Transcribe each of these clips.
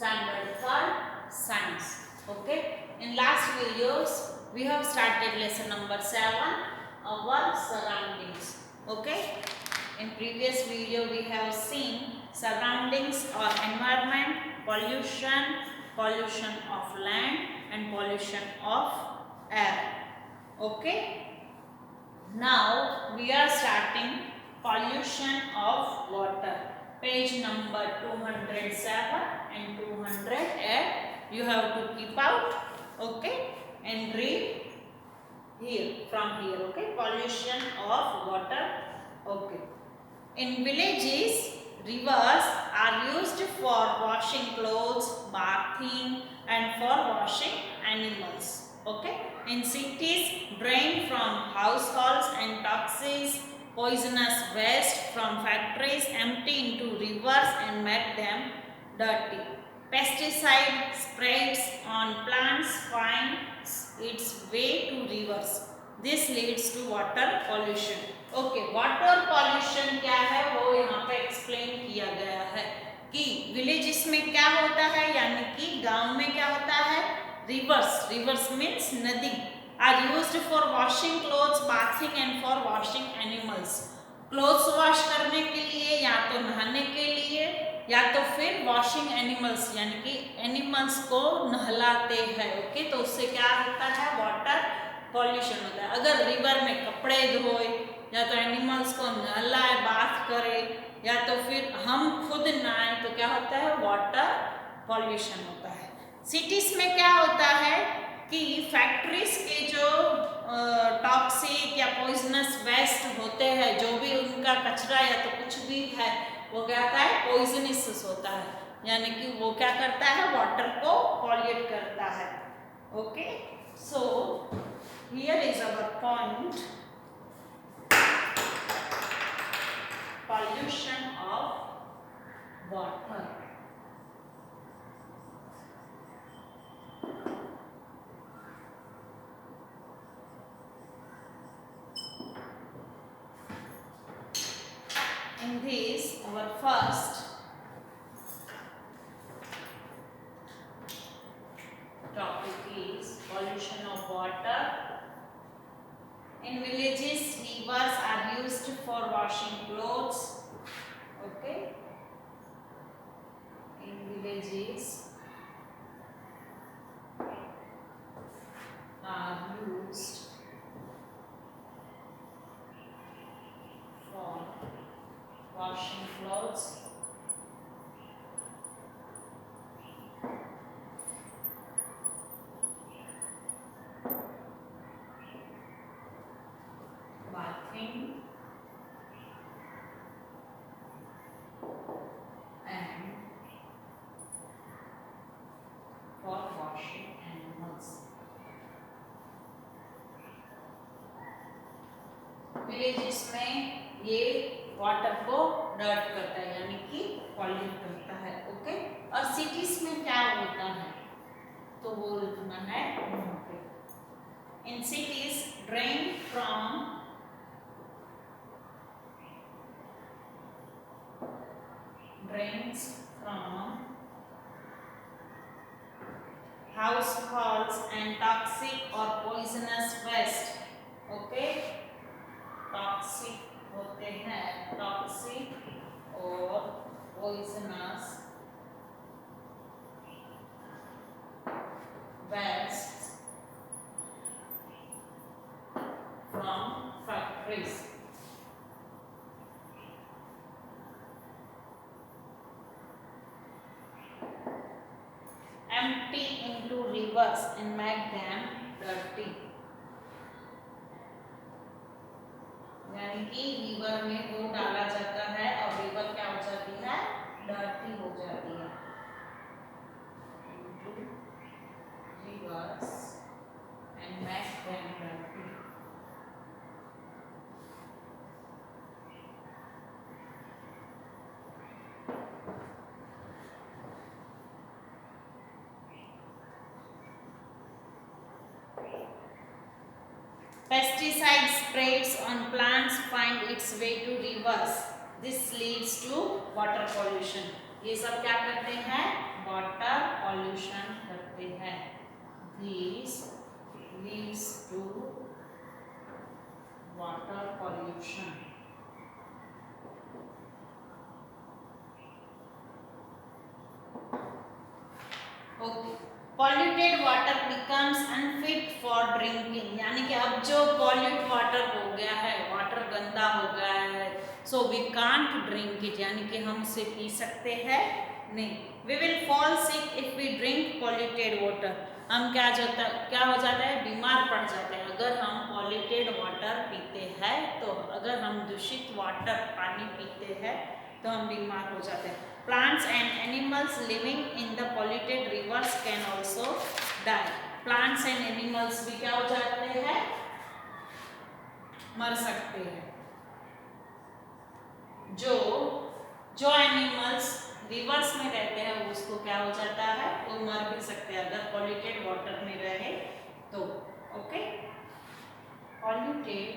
standard third science. Okay, in last videos we have started lesson number 7, our surroundings. Okay, in previous video we have seen surroundings or environment, pollution, pollution of land and pollution of air. Okay, now we are starting pollution of water. Page number 207 and 208. You have to keep out, okay, and read here from here. Okay, pollution of water. Okay, in villages, rivers are used for washing clothes, bathing, and for washing animals. Okay, in cities, drain from households and toxins, poisonous waste from factories empty into rivers and make them dirty. Pesticide sprays on plants finds its way to rivers. This leads to water pollution. Okay, water pollution क्या है वो यहाँ पे explain किया गया है कि villages में क्या होता है, यानी कि गांव में क्या होता है, रिवर्स, रिवर्स मीन्स नदी, are used for washing clothes, bathing and for washing animals. Clothes wash करने के लिए, या तो नहाने के लिए, या तो फिर वॉशिंग एनिमल्स यानी कि एनिमल्स को नहलाते हैं। ओके, तो उससे क्या होता है, वाटर पॉल्यूशन होता है। अगर रिवर में कपड़े धोए, या तो एनिमल्स को नहलाए, बाथ करे, या तो फिर हम खुद नहाए, तो क्या होता है, वाटर पॉल्यूशन होता है। सिटीज में क्या होता है कि फैक्ट्रीज के जो टॉक्सिक या पॉइजनस वेस्ट होते हैं, जो भी उनका कचरा या तो कुछ भी है, वो क्या होता है, पॉइजनस होता है, यानी कि वो क्या करता है, वाटर को पॉल्यूट करता है। Okay, so here is our point, pollution of water. In this, our first topic is pollution of water. In villages, rivers are used for washing clothes. Okay, in villages are used for washing clothes, bathing, and for washing animals. Villages में ये water को dirt करता है, यानी कि pollute करता है। Okay, और सिटीज में क्या होता है, तो वो लिखना है यहाँ पे। In cities, drain from drains from households and toxic or poisonous waste. Okay, toxic होते हैं, toxic और poisonous waste from factories. Empty into rivers and make them dirty. यानी कि रिवर में वो डाला जाता है और रिवर क्या हो जाती है, डर्टी हो जाती है। Rivers and make them dirty. Pesticide sprays on plants find its way to rivers. This leads to water pollution. ये सब क्या करते हैं, water okay, polluted water becomes unfit for drinking, यानी कि अब जो पॉल्यूट वाटर हो गया है, वाटर गंदा हो गया है, so we can't drink it, यानी कि हम उसे पी सकते हैं नहीं। We will fall sick if we drink polluted water, हम क्या हो जाता है, बीमार पड़ जाते हैं अगर हम पॉल्यूटेड वाटर पीते हैं। तो अगर हम दूषित वाटर पानी पीते हैं तो हम बीमार हो जाते हैं। Plants and animals living in the polluted rivers can also die. Plants and animals भी क्या हो जाते हैं, मर सकते हैं। जो जो एनिमल्स रिवर्स में रहते हैं उसको क्या हो जाता है, वो मर भी सकते हैं अगर पॉल्यूटेड वाटर में रहे तो। Okay, polluted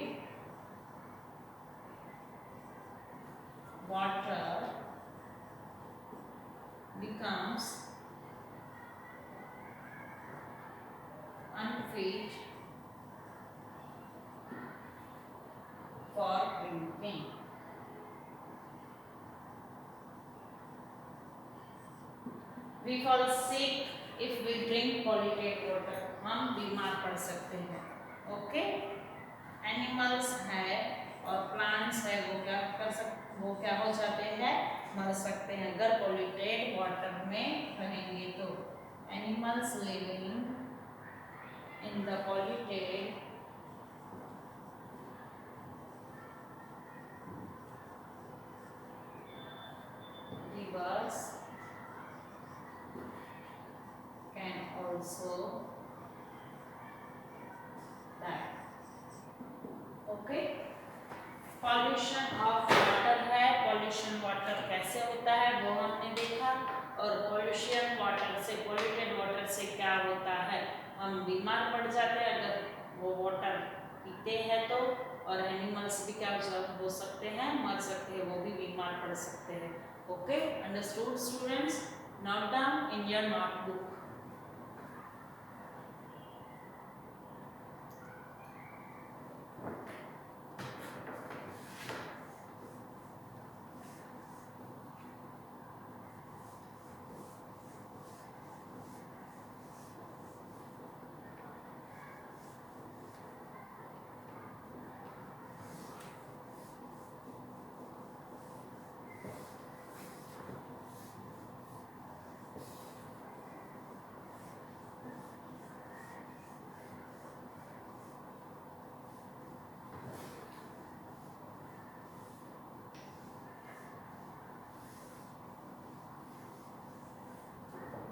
water becomes unfit for drinking. We fall sick if we drink polluted water, हम बीमार पड़ सकते हैं। ओके, एनिमल्स है और प्लांट्स है, वो क्या हो जाते हैं, मर सकते हैं अगर पॉल्यूटेड वाटर में रहेंगे तो। Animals living in the polluted rivers can also die. Okay, pollution of water है, पॉल्यूशन वाटर कैसे होता है वो हमने देखा, और पॉल्यूशन वाटर से, पॉल्यूटेड वाटर से क्या होता है, हम बीमार पड़ जाते हैं अगर वो वाटर पीते हैं तो, और एनिमल्स भी क्या हो सकते हैं, मर सकते हैं, वो भी बीमार पड़ सकते हैं। Okay, understood students? Note down in your notebook.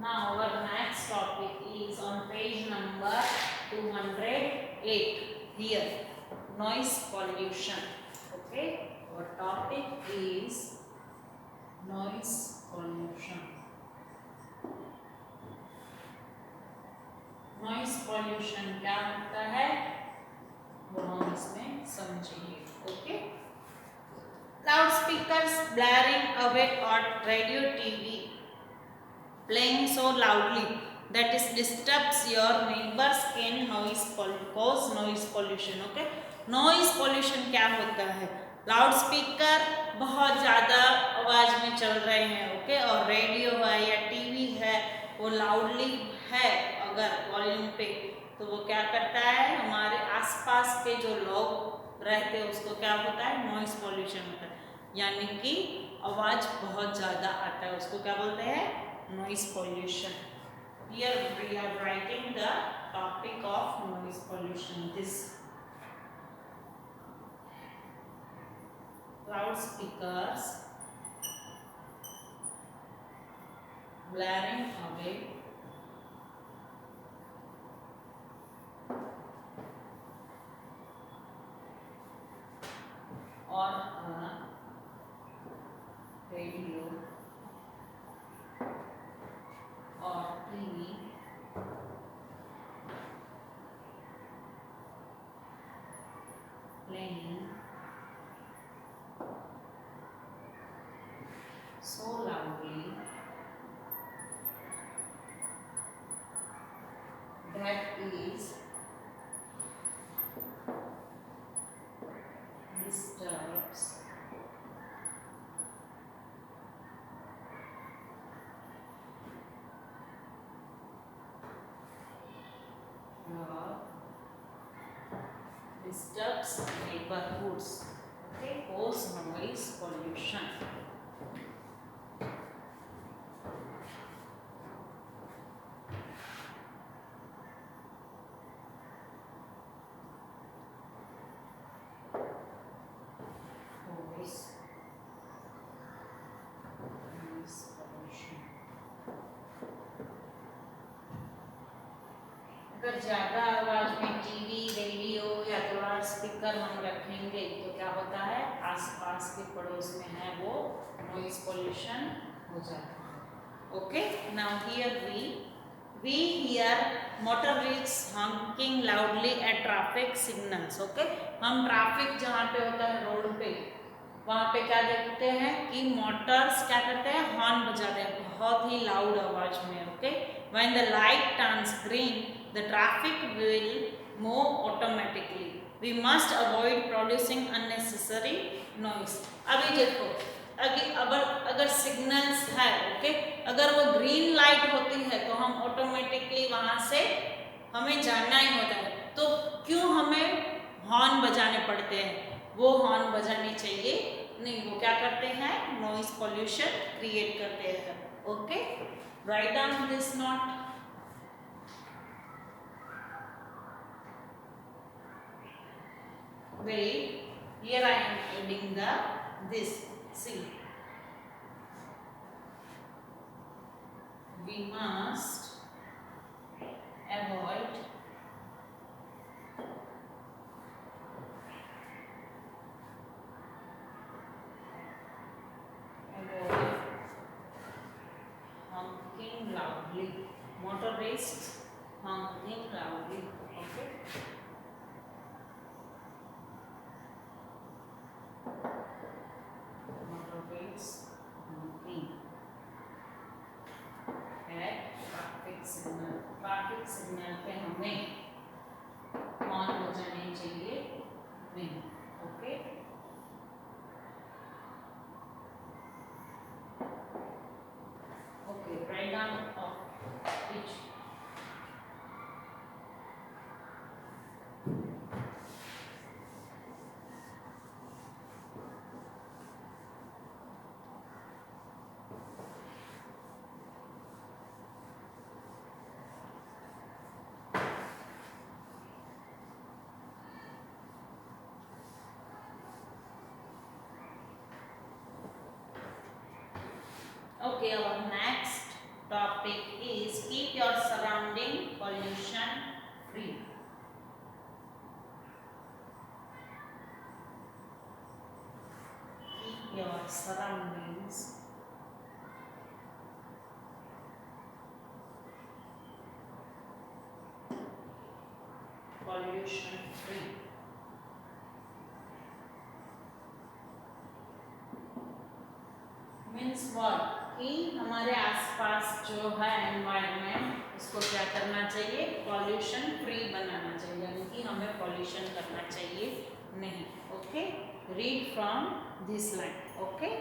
Now our next topic is on page number 208. Here, noise pollution. Okay, our topic is noise pollution. Noise pollution क्या होता है वो हम इसमें समझेंगे। Okay, loudspeakers blaring away on radio, TV, playing so loudly that it disturbs your neighbors can cause noise pollution. Okay, noise pollution क्या होता है, लाउड स्पीकर बहुत ज़्यादा आवाज़ में चल रहे हैं, ओके, और रेडियो है या टीवी है वो लाउडली है अगर वॉल्यूम पे, तो वो क्या करता है, हमारे आसपास के जो लोग रहते हैं उसको क्या होता है, नॉइस पॉल्यूशन होता है, यानी कि आवाज़ बहुत ज़्यादा आता है, उसको क्या बोलते हैं, noise pollution. Here we are writing the topic of noise pollution. This loudspeakers blaring away on a radio or TV playing so loudly that is disturbs disturbs neighborhoods. Okay, cause noise pollution. अगर ज़्यादा आवाज़ में TV, radio या तो loud speaker हम रखेंगे तो क्या होता है, आसपास के पड़ोस में है वो नॉइज पोल्यूशन हो जाता है. Okay, now here we hear motorists honking loudly at traffic signals. Okay, हम ट्रैफिक जहाँ पे होता है रोड पे, वहाँ पे क्या देखते हैं कि मोटर्स क्या करते हैं, हॉर्न बजाते हैं बहुत ही लाउड आवाज में. Okay, when the light turns green the traffic will move automatically. We must avoid producing unnecessary noise. अभी देखो, अगर सिग्नल्स है, ओके, अगर वो ग्रीन लाइट होती है तो हम ऑटोमेटिकली वहां से हमें जाना ही होता है, तो क्यों हमें हॉर्न बजाने पड़ते हैं, वो हॉर्न बजाने चाहिए नहीं, वो क्या करते हैं, नॉइज पॉल्यूशन क्रिएट करते हैं. Okay, write down this note. Wait, here I am adding this. See, we must avoid honking loudly. Motorists honking loudly. Okay. Motorists honking at traffic signal. Traffic signal पे हमें horn बजाने चाहिए नहीं. Okay, okay, write down of each. Okay, our next topic is keep your surrounding pollution free. Keep your surroundings pollution free. Means what? कि हमारे आसपास जो है एनवायरनमेंट उसको क्या करना चाहिए, पॉल्यूशन फ्री बनाना चाहिए, यानी कि हमें पॉल्यूशन करना चाहिए नहीं. Okay, read from this line. Okay,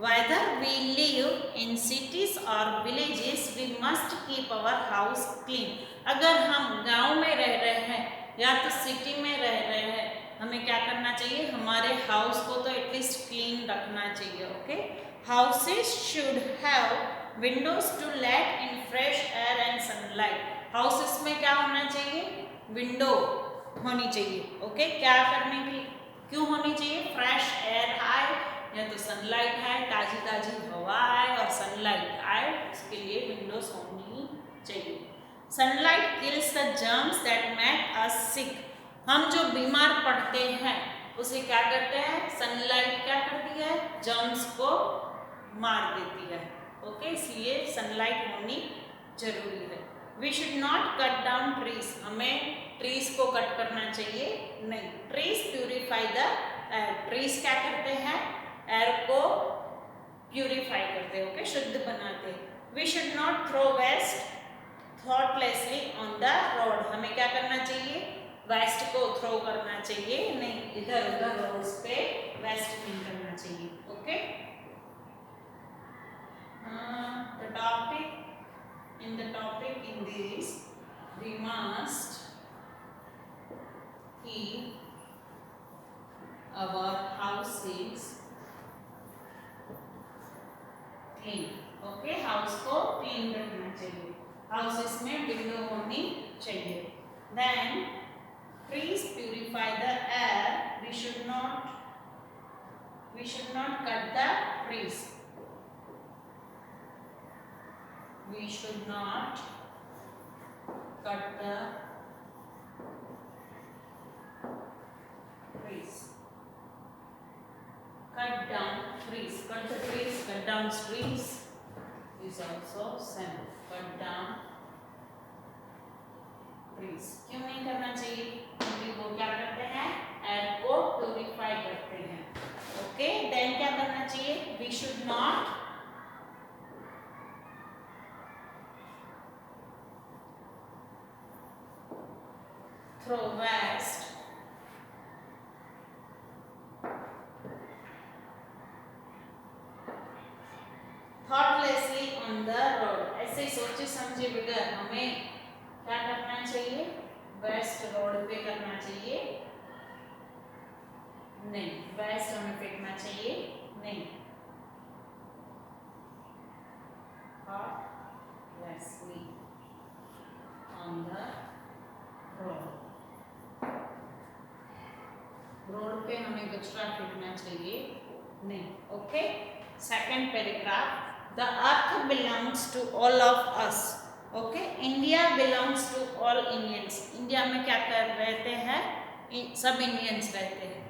whether we live in cities or villages we must keep our house clean. अगर हम गांव में रह रहे हैं या तो सिटी में रह रहे हैं, हमें क्या करना चाहिए, हमारे हाउस को तो एटलीस्ट क्लीन रखना चाहिए. Okay, houses should have windows to let in fresh air and sunlight. houses में क्या होना चाहिए, विंडो होनी चाहिए. ओके, क्या करने के लिए, क्यों होनी चाहिए, फ्रेश एयर आए या तो सनलाइट आए, ताजी ताजी हवा आए और सनलाइट आए, उसके लिए विंडोज होनी चाहिए. Sunlight kills the germs that make us sick. हम जो बीमार पड़ते हैं उसे क्या करते हैं, सनलाइट क्या करती है, जर्म्स को मार देती है. ओके, इसलिए सनलाइट होनी जरूरी है. We should not cut down trees. हमें ट्रीज को कट करना चाहिए नहीं. Trees purify the air. Trees क्या करते हैं, एयर को प्यूरिफाई करते हैं. ओके, शुद्ध बनाते हैं. We should not throw waste thoughtlessly on the road. हमें क्या करना चाहिए, वेस्ट को थ्रो करना चाहिए नहीं, इधर उधर रोड्स पे वेस्ट नहीं करना चाहिए. Okay, the topic in this we must keep our house is clean. Okay, house को क्लीन रखना चाहिए, हाउसेस में विंडो होनी चाहिए. Then trees purify the air. We should not cut the trees. We should not cut the trees. Cut down trees. Cut the trees. Cut down trees is also same. Cut down trees. क्यों नहीं करना चाहिए? क्योंकि वो क्या करते हैं? Air को प्यूरिफाई करते हैं. ओके, देन क्या करना चाहिए? We should not throw waste thoughtlessly on the road. ऐसे सोचे समझे बगैर हमें क्या करना चाहिए? वेस्ट रोड पे करना चाहिए नहीं, वेस्ट हमें फेंकना चाहिए नहीं. Thoughtlessly on the road. Road पे हमें कचरा फेंकना चाहिए नहीं. Okay, second paragraph. The earth belongs to all of us. Okay, India belongs to all Indians. India में क्या कर रहते हैं? सब इंडियंस रहते हैं.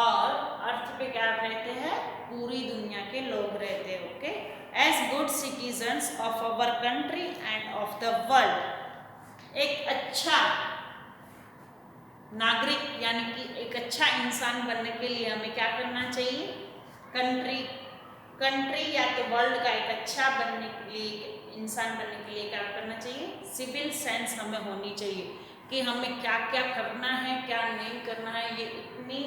और अर्थ पे क्या रहते हैं? पूरी दुनिया के लोग रहते हैं. Okay, as good citizens of our country and of the world. एक अच्छा नागरिक यानी कि एक अच्छा इंसान बनने के लिए हमें क्या करना चाहिए? कंट्री या तो वर्ल्ड का एक अच्छा बनने के लिए, इंसान बनने के लिए क्या करना चाहिए? सिविल सेंस हमें होनी चाहिए कि हमें क्या क्या करना है, क्या नहीं करना है, ये इतनी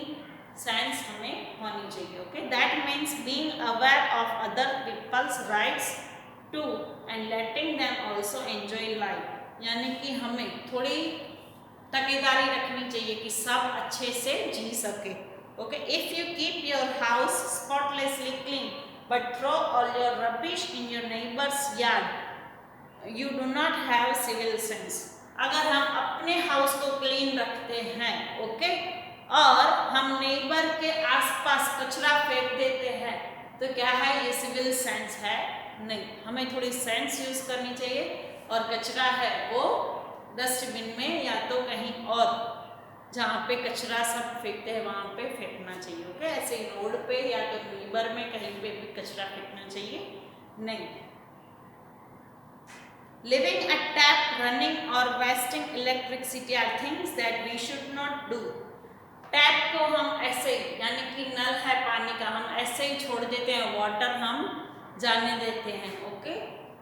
सेंस हमें होनी चाहिए. Okay, that means being aware of other people's rights to and letting them also enjoy life. यानी कि हमें थोड़ी तकेदारी रखनी चाहिए कि सब अच्छे से जी सके. Okay, if you keep your house spotlessly clean but throw all your rubbish in your neighbor's yard, you do not have civil sense. अगर हम अपने हाउस को क्लीन रखते हैं, ओके, और हम नेबर के आसपास कचरा फेंक देते हैं, तो क्या है? ये सिविल सेंस है नहीं. हमें थोड़ी सेंस यूज करनी चाहिए और कचरा है वो डस्टबिन में या तो कहीं और जहाँ पे कचरा सब फेंकते हैं वहाँ पे फेंकना चाहिए. ओके, ऐसे रोड पे या तो नेबर में कहीं पे भी कचरा फेंकना चाहिए नहीं. लिविंग अ टैप, रनिंग और wasting electricity are things that we should not do. Tap को हम ऐसे यानी कि नल है पानी का, हम ऐसे ही छोड़ देते हैं, वाटर हम जाने देते हैं. ओके,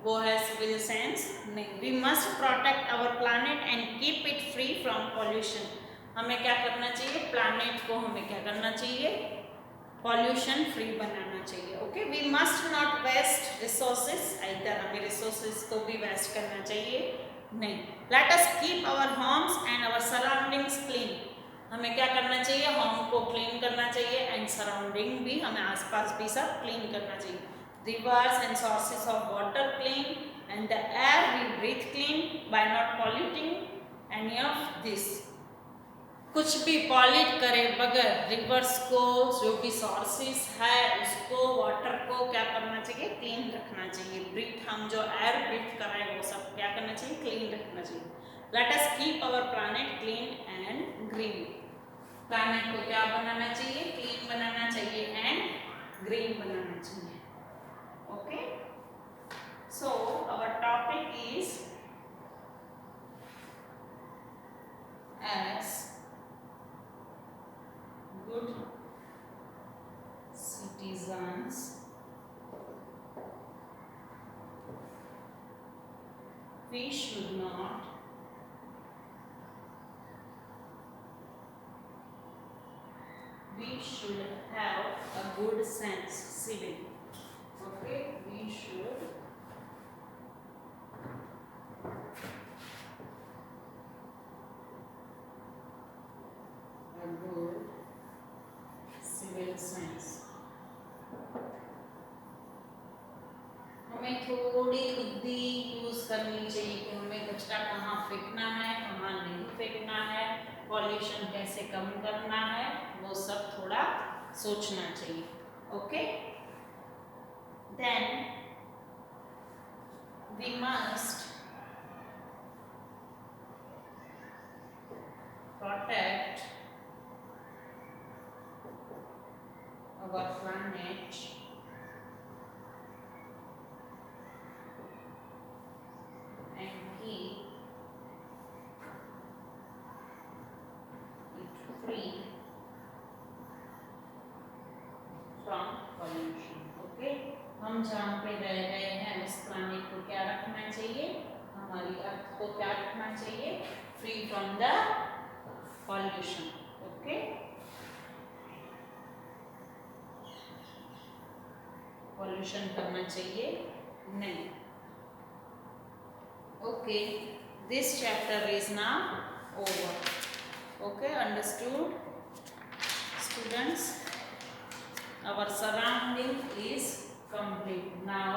वो है सिविल सेंस नहीं. We must protect our planet and keep it free from pollution. हमें क्या करना चाहिए? प्लैनेट को हमें क्या करना चाहिए? पॉल्यूशन फ्री बनाना चाहिए. Okay, we must not waste resources. इधर हमें रिसोर्सेज को भी वेस्ट करना चाहिए नहीं. Let us keep our homes and our surroundings clean. हमें क्या करना चाहिए? होम को क्लीन करना चाहिए एंड सराउंडिंग भी, हमें आसपास भी सब क्लीन करना चाहिए. Rivers and sources of water clean and the air we breathe clean by not polluting any of this. कुछ भी पॉल्यूट करे बगैर रिवर्स को, जो भी सोर्सेस है उसको, वाटर को क्या करना चाहिए? क्लीन रखना चाहिए. ब्रीथ, हम जो एयर ब्रीथ कर रहे हैं वो सब क्या करना चाहिए? क्लीन रखना चाहिए. Let us keep our planet clean and green. Planet को क्या बनाना चाहिए? क्लीन बनाना चाहिए एंड ग्रीन बनाना चाहिए. Okay, so our topic is as good citizens we should not we should have a good sense civil. Okay, we should a good थोड़ी बुद्धि use करनी चाहिए कि हमें कचरा कहाँ फेंकना है, कहाँ नहीं फेंकना है, पॉल्यूशन कैसे कम करना है, वो सब थोड़ा सोचना चाहिए. Okay, then we must protect our planet and keep it free from pollution. Okay, हम जहाँ पे रह रहे हैं उस प्लानिट को क्या रखना चाहिए, हमारी अर्थ को क्या रखना चाहिए, free from the pollution. Okay, pollution करना चाहिए नहीं. Okay, this chapter is now over. Okay, understood students? Our surrounding is complete. Now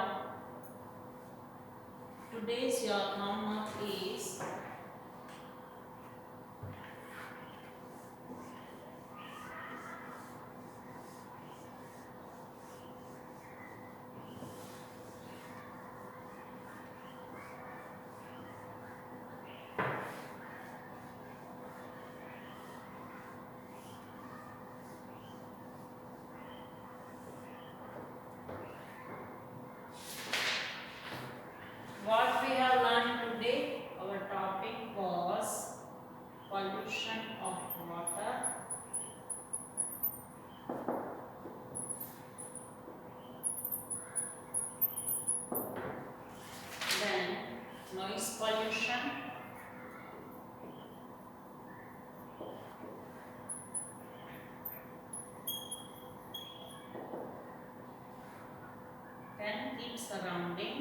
today's your homework is what we have learned today. Our topic was pollution of water, then noise pollution, then keep surrounding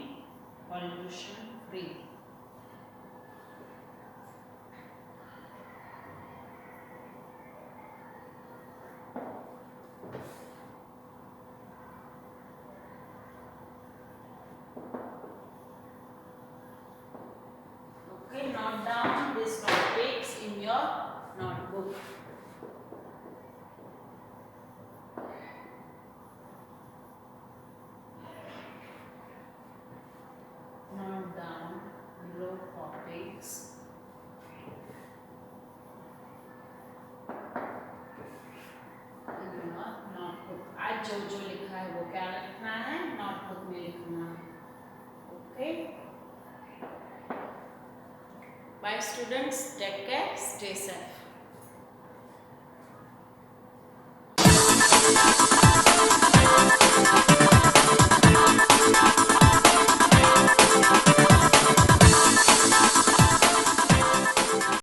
pollution free. Okay, note down these topics in your notebook. Note down below topics. In your notebook. आज जो लिखा है वो क्या लिखना है, notebook में लिखना है. Okay, bye students, take care, stay safe.